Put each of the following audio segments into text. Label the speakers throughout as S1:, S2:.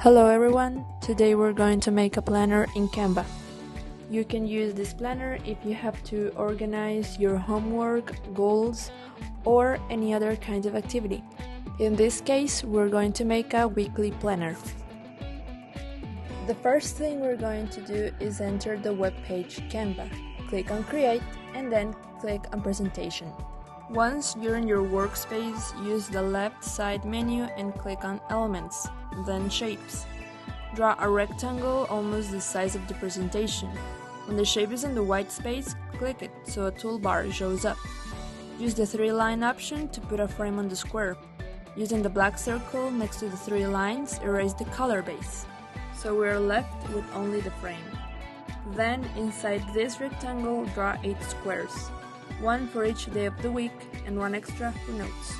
S1: Hello everyone, today we're going to make a planner in Canva. You can use this planner if you have to organize your homework, goals, or any other kind of activity. In this case, we're going to make a weekly planner. The first thing we're going to do is enter the web page Canva. Click on Create and then click on Presentation. Once you're in your workspace, use the left side menu and click on Elements, then Shapes. Draw a rectangle almost the size of the presentation. When the shape is in the white space, click it so a toolbar shows up. Use the 3-line option to put a frame on the square. Using the black circle next to the 3 lines, erase the color base. So we're left with only the frame. Then, inside this rectangle, draw 8 squares. 1 for each day of the week and 1 extra for notes.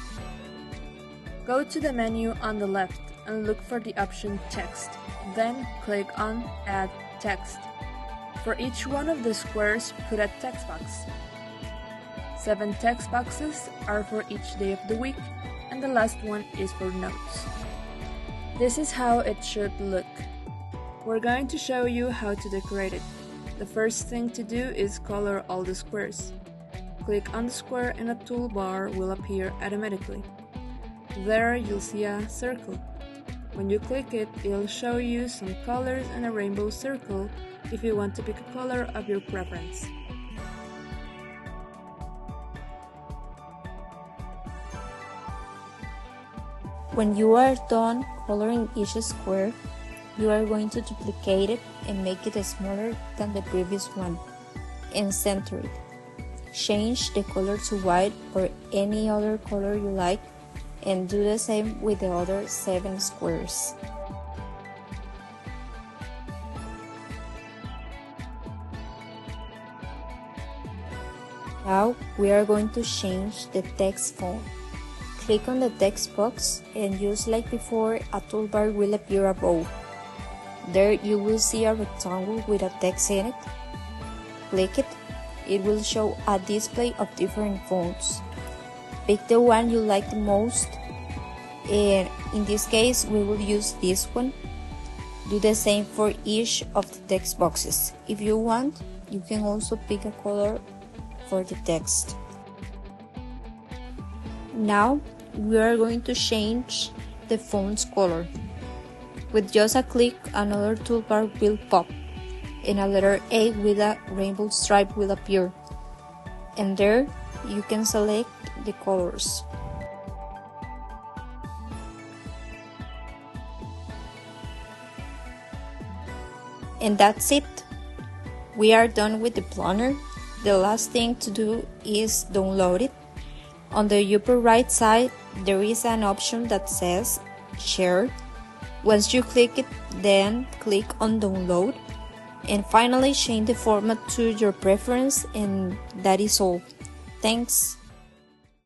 S1: Go to the menu on the left and look for the option Text. Then click on Add Text. For each one of the squares, put a text box. 7 text boxes are for each day of the week, and the last one is for notes. This is how it should look. We're going to show you how to decorate it. The first thing to do is color all the squares. Click on the square and a toolbar will appear automatically. There you'll see a circle. When you click it, it'll show you some colors and a rainbow circle if you want to pick a color of your preference.
S2: When you are done coloring each square, you are going to duplicate it and make it smaller than the previous one, and center it. Change the color to white or any other color you like, and do the same with the other 7 squares. Now we are going to change the text font. Click on the text box and just like before, a toolbar will appear above. There you will see a rectangle with a text in it. Click it. It will show a display of different fonts. Pick the one you like the most, and in this case we will use this one. Do the same for each of the text boxes. If you want, you can also pick a color for the text. Now we are going to change the font's color. With just a click, another toolbar will pop, and a letter A with a rainbow stripe will appear. And there you can select the colors. And that's it. We are done with the planner. The last thing to do is download it. On the upper right side, there is an option that says Share. Once you click it, then click on Download. And finally, change the format to your preference, and that is all. Thanks.